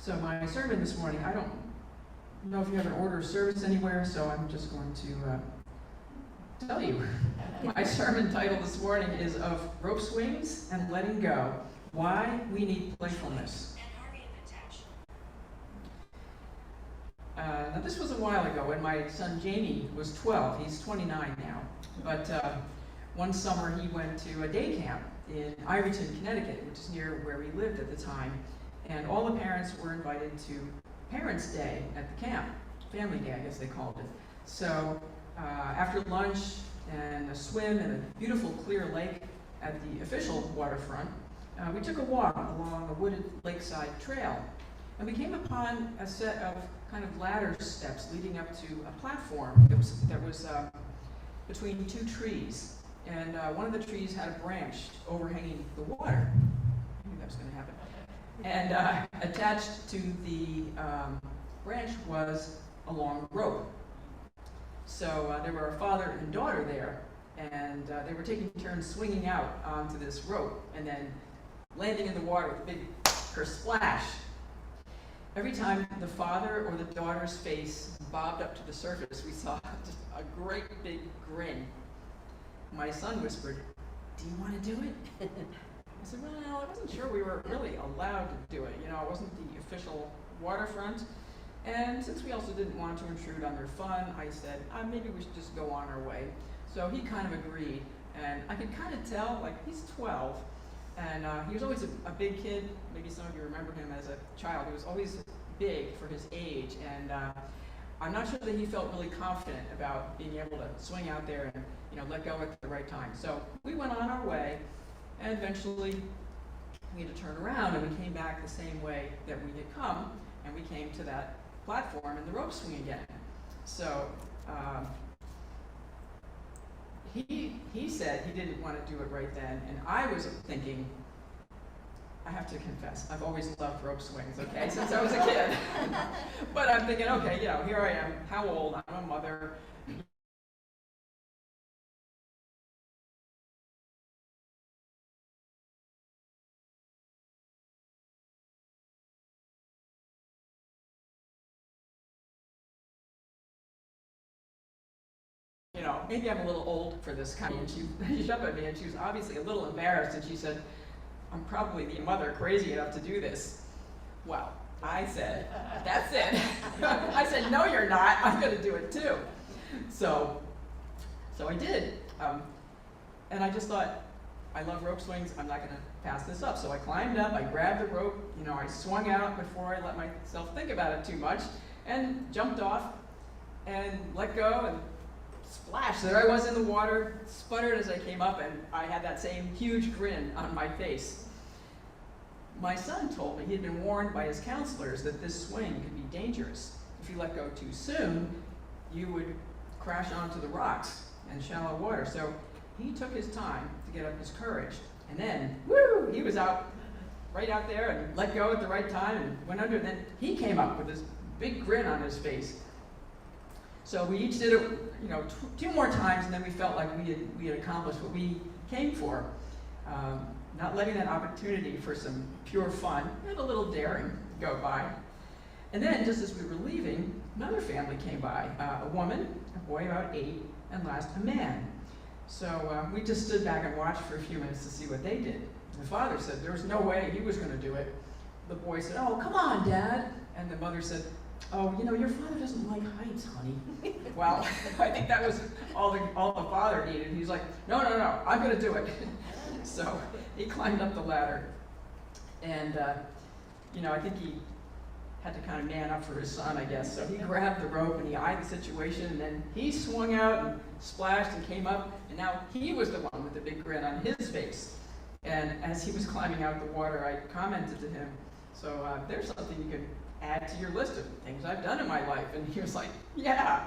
So my sermon this morning, I don't know if you have an order of service anywhere, so I'm just going to tell you. My sermon title this morning is Of Rope Swings and Letting Go, Why We Need Playfulness. Now this was a while ago when my son Jamie was 12. He's 29 now. But one summer he went to a day camp in Ivyton, Connecticut, which is near where we lived at the time. And all the parents were invited to Parents' Day at the camp. Family Day, I guess they called it. So after lunch and a swim in a beautiful clear lake at the official waterfront, we took a walk along a wooded lakeside trail. And we came upon a set of kind of ladder steps leading up to a platform that was between two trees. And one of the trees had a branch overhanging the water. I knew that was going to happen. And attached to the branch was a long rope. So there were a father and daughter there, and they were taking turns swinging out onto this rope and then landing in the water with a big splash. Every time the father or the daughter's face bobbed up to the surface, we saw just a great big grin. My son whispered, "Do you want to do it?" I said, well, I wasn't sure we were really allowed to do it. You know, it wasn't the official waterfront. And since we also didn't want to intrude on their fun, I said, maybe we should just go on our way. So he kind of agreed. And I could kind of tell, like, he's 12. And he was always a big kid. Maybe some of you remember him as a child. He was always big for his age. And I'm not sure that he felt really confident about being able to swing out there and, let go at the right time. So we went on our way. And eventually, we had to turn around, and we came back the same way that we had come, and we came to that platform and the rope swing again. So he said he didn't want to do it right then, and I was thinking, I have to confess, I've always loved rope swings, okay, since I was a kid. But I'm thinking, okay, here I am, how old? I'm a mother. Maybe I'm a little old for this kind of, and she jumped at me, and she was obviously a little embarrassed, and she said, I'm probably the mother crazy enough to do this. Well, I said, that's it. I said, no, you're not. I'm going to do it too. So I did. And I just thought, I love rope swings. I'm not going to pass this up. So I climbed up, I grabbed the rope, I swung out before I let myself think about it too much, and jumped off and let go, and splash, there I was in the water, sputtered as I came up, and I had that same huge grin on my face. My son told me he had been warned by his counselors that this swing could be dangerous. If you let go too soon, you would crash onto the rocks and shallow water. So he took his time to get up his courage. And then, woo, he was right out there and let go at the right time and went under. And then he came up with this big grin on his face. So we each did it, two more times, and then we felt like we had accomplished what we came for. Not letting that opportunity for some pure fun and a little daring go by. And then, just as we were leaving, another family came by. A woman, a boy about 8, and last a man. So we just stood back and watched for a few minutes to see what they did. The father said there was no way he was going to do it. The boy said, "Oh, come on, Dad." And the mother said, "Oh, your father doesn't like heights, honey." Well, I think that was all the father needed. He's like, no, I'm going to do it. So he climbed up the ladder. And, I think he had to kind of man up for his son, I guess. So he grabbed the rope and he eyed the situation, and then he swung out and splashed and came up. And now he was the one with the big grin on his face. And as he was climbing out the water, I commented to him, so there's something you can add to your list of things I've done in my life. And he was like, yeah.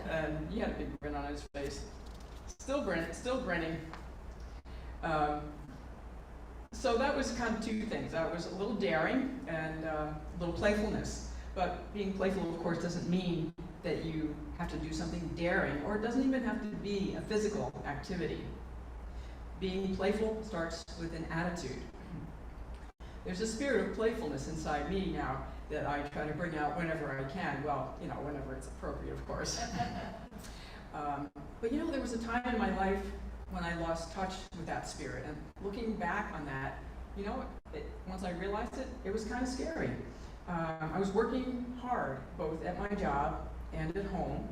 And he had a big grin on his face. Still grinning. So that was kind of two things. That was a little daring and a little playfulness. But being playful, of course, doesn't mean that you have to do something daring, or it doesn't even have to be a physical activity. Being playful starts with an attitude. There's a spirit of playfulness inside me now that I try to bring out whenever I can. Well, whenever it's appropriate, of course. But there was a time in my life when I lost touch with that spirit. And looking back on that, once I realized it, it was kind of scary. I was working hard, both at my job and at home.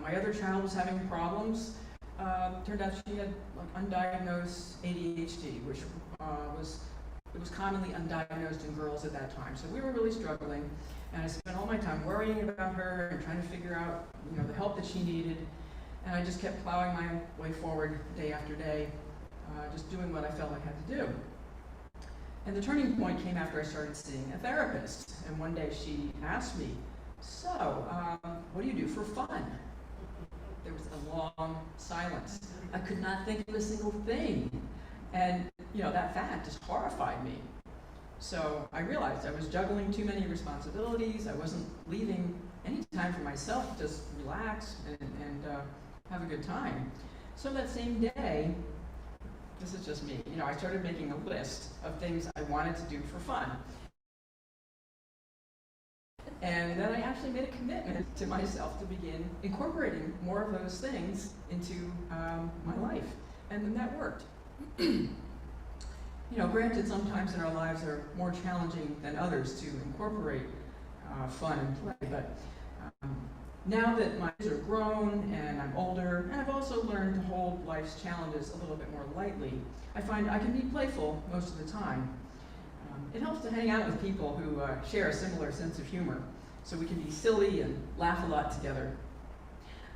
My other child was having problems. Turned out she had undiagnosed ADHD, which it was commonly undiagnosed in girls at that time. So we were really struggling, and I spent all my time worrying about her and trying to figure out, the help that she needed. And I just kept plowing my way forward day after day, just doing what I felt I had to do. And the turning point came after I started seeing a therapist. And one day she asked me, "So, what do you do for fun?" There was a long silence. I could not think of a single thing. And, that fact just horrified me. So I realized I was juggling too many responsibilities. I wasn't leaving any time for myself to just relax and have a good time. So that same day, this is just me, I started making a list of things I wanted to do for fun. And then I actually made a commitment to myself to begin incorporating more of those things into my life. And then that worked. Granted, sometimes in our lives are more challenging than others to incorporate fun and play, but now that my kids are grown and I'm older, and I've also learned to hold life's challenges a little bit more lightly, I find I can be playful most of the time. It helps to hang out with people who share a similar sense of humor, so we can be silly and laugh a lot together.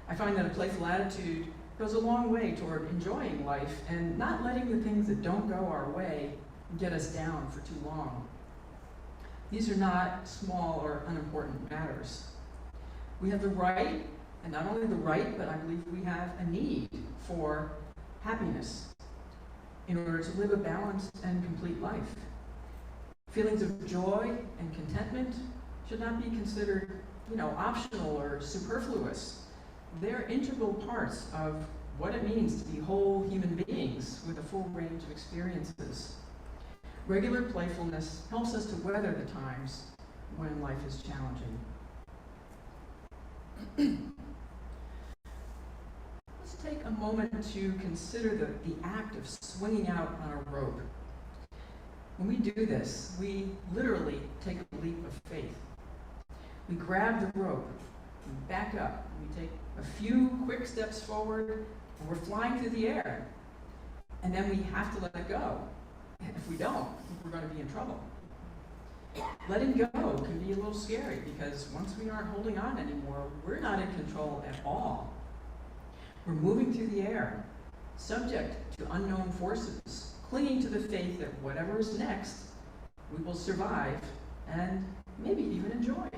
I find that a playful attitude goes a long way toward enjoying life and not letting the things that don't go our way get us down for too long. These are not small or unimportant matters. We have the right, and not only the right, but I believe we have a need for happiness in order to live a balanced and complete life. Feelings of joy and contentment should not be considered, optional or superfluous. They're integral parts of what it means to be whole human beings with a full range of experiences. Regular playfulness helps us to weather the times when life is challenging. Let's take a moment to consider the act of swinging out on a rope. When we do this, we literally take a leap of faith. We grab the rope, we back up, we take a few quick steps forward, and we're flying through the air. And then we have to let it go. And if we don't, we're going to be in trouble. Letting go can be a little scary because once we aren't holding on anymore, we're not in control at all. We're moving through the air, subject to unknown forces, clinging to the faith that whatever is next, we will survive and maybe even enjoy.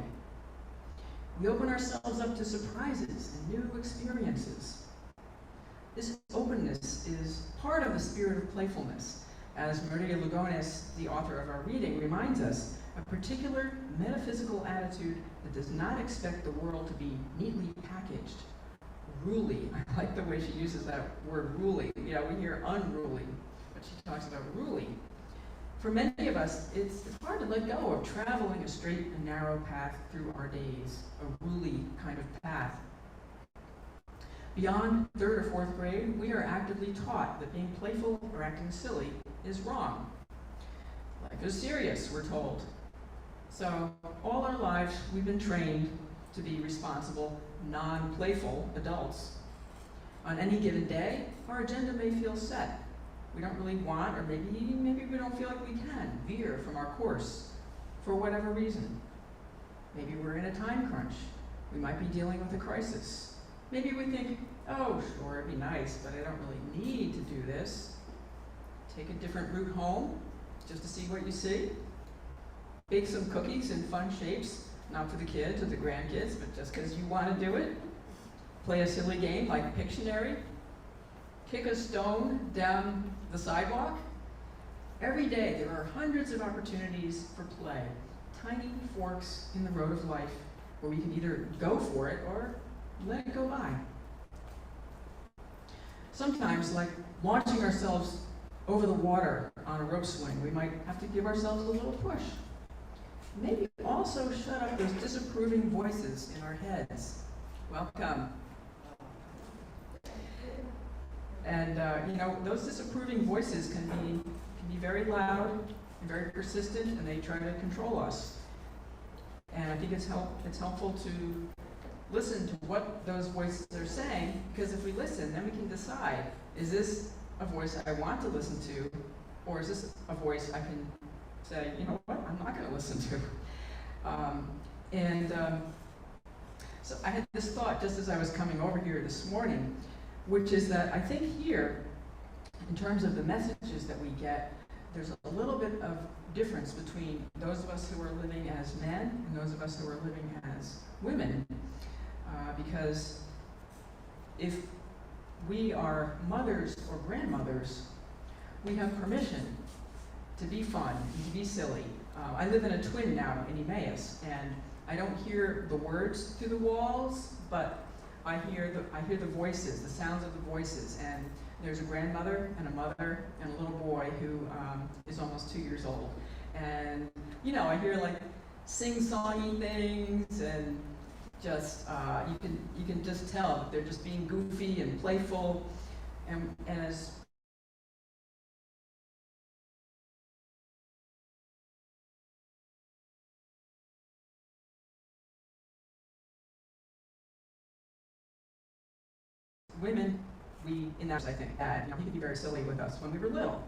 We open ourselves up to surprises and new experiences. This openness is part of the spirit of playfulness. As Maria Lugones, the author of our reading, reminds us, a particular metaphysical attitude that does not expect the world to be neatly packaged. Ruly, I like the way she uses that word ruly. We hear unruly, but she talks about ruly. For many of us, it's hard to let go of traveling a straight and narrow path through our days, a ruly kind of path. Beyond 3rd or 4th grade, we are actively taught that being playful or acting silly is wrong. Life is serious, we're told. So all our lives, we've been trained to be responsible, non-playful adults. On any given day, our agenda may feel set. We don't really want, or maybe we don't feel like we can, veer from our course for whatever reason. Maybe we're in a time crunch. We might be dealing with a crisis. Maybe we think, oh, sure, it'd be nice, but I don't really need to do this. Take a different route home, just to see what you see. Bake some cookies in fun shapes, not for the kids or the grandkids, but just because you want to do it. Play a silly game like Pictionary. Kick a stone down the sidewalk. Every day there are hundreds of opportunities for play, tiny forks in the road of life where we can either go for it or let it go by. Sometimes, like launching ourselves over the water on a rope swing. We might have to give ourselves a little push. Maybe also shut up those disapproving voices in our heads. Welcome. And those disapproving voices can be very loud and very persistent, and they try to control us. And I think it's helpful to listen to what those voices are saying, because if we listen, then we can decide, is this a voice I want to listen to, or is this a voice I can say, you know what, I'm not going to listen to. So I had this thought just as I was coming over here this morning, which is that I think here, in terms of the messages that we get, there's a little bit of difference between those of us who are living as men and those of us who are living as women. Because if we are mothers or grandmothers, we have permission to be fun and to be silly. I live in a twin now in Emmaus, and I don't hear the words through the walls, but I hear the voices, the sounds of the voices. And there's a grandmother and a mother and a little boy who is almost 2 years old. And I hear like sing-songy things, and just you can just tell that they're just being goofy and playful, and as women, I think that he could be very silly with us when we were little.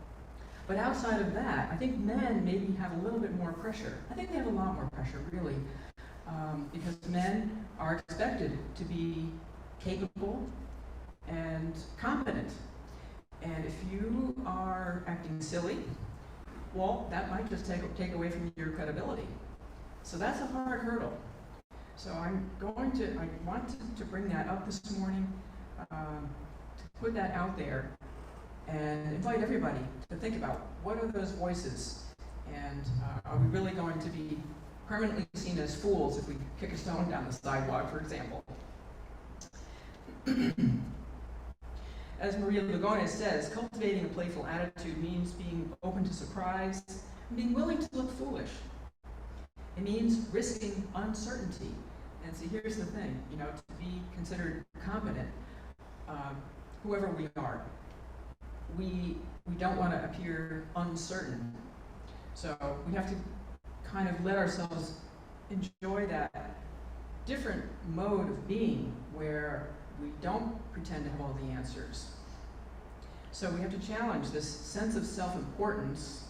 But outside of that, I think men maybe have a little bit more pressure. I think they have a lot more pressure, really, because men are expected to be capable and competent. And if you are acting silly, well, that might just take away from your credibility. So that's a hard hurdle. So I want to bring that up this morning, to put that out there and invite everybody to think about what are those voices, and are we really going to be permanently seen as fools if we kick a stone down the sidewalk, for example. As Maria Lugones says, cultivating a playful attitude means being open to surprise and being willing to look foolish. It means risking uncertainty. And see, here's the thing, to be considered competent, whoever we are, we don't want to appear uncertain. So we have to kind of let ourselves enjoy that different mode of being where we don't pretend to have all the answers. So we have to challenge this sense of self-importance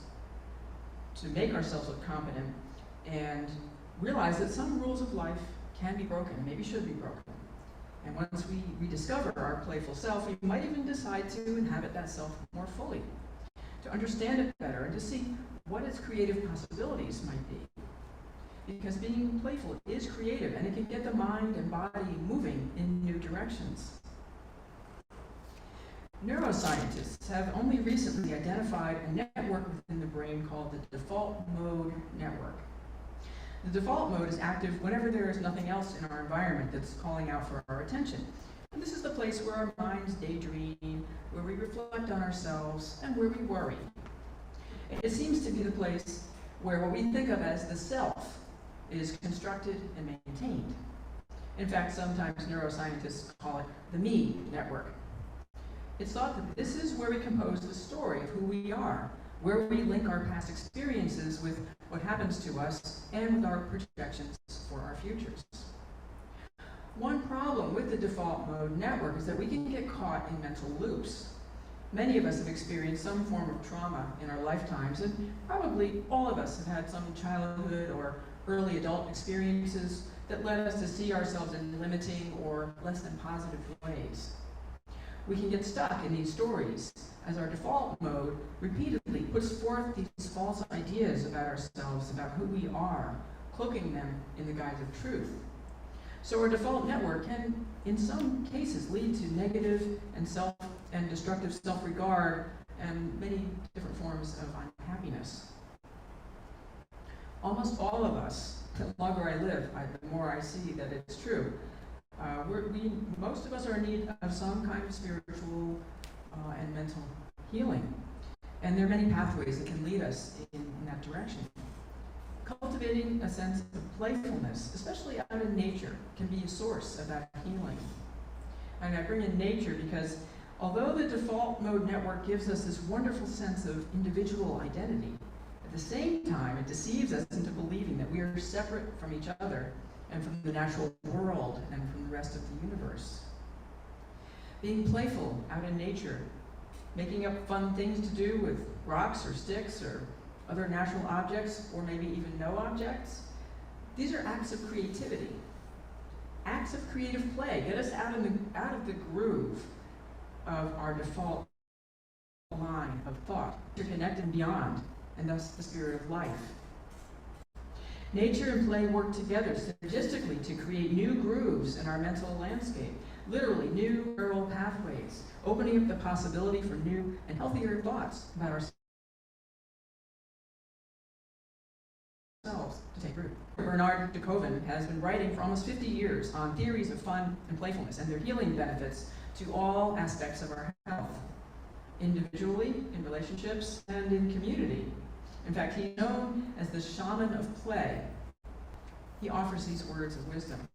to make ourselves look competent and realize that some rules of life can be broken, maybe should be broken. And once we rediscover our playful self, we might even decide to inhabit that self more fully, to understand it better and to see what its creative possibilities might be. Because being playful is creative, and it can get the mind and body moving in new directions. Neuroscientists have only recently identified a network within the brain called the default mode network. The default mode is active whenever there is nothing else in our environment that's calling out for our attention. And this is the place where our minds daydream, where we reflect on ourselves, and where we worry. It seems to be the place where what we think of as the self is constructed and maintained. In fact, sometimes neuroscientists call it the me network. It's thought that this is where we compose the story of who we are, where we link our past experiences with what happens to us and with our projections for our futures. One problem with the default mode network is that we can get caught in mental loops. Many of us have experienced some form of trauma in our lifetimes, and probably all of us have had some childhood or early adult experiences that led us to see ourselves in limiting or less than positive ways. We can get stuck in these stories as our default mode repeatedly puts forth these false ideas about ourselves, about who we are, cloaking them in the guise of truth. So our default network can, in some cases, lead to negative and destructive self-regard and many different forms of unhappiness. Almost all of us, the longer I live, the more I see that it's true. Most of us are in need of some kind of spiritual and mental healing. And there are many pathways that can lead us in that direction. Cultivating a sense of playfulness, especially out in nature, can be a source of that healing. And I bring in nature because although the default mode network gives us this wonderful sense of individual identity, at the same time it deceives us into believing that we are separate from each other and from the natural world and from the rest of the universe. Being playful out in nature, making up fun things to do with rocks or sticks or other natural objects, or maybe even no objects, these are acts of creativity. Acts of creative play get us out of the groove of our default line of thought, interconnect and beyond, and thus the spirit of life. Nature and play work together synergistically to create new grooves in our mental landscape, literally new neural pathways, opening up the possibility for new and healthier thoughts about ourselves to take root. Bernard de Koven has been writing for almost 50 years on theories of fun and playfulness and their healing benefits to all aspects of our health, individually, in relationships, and in community. In fact, he's known as the shaman of play. He offers these words of wisdom.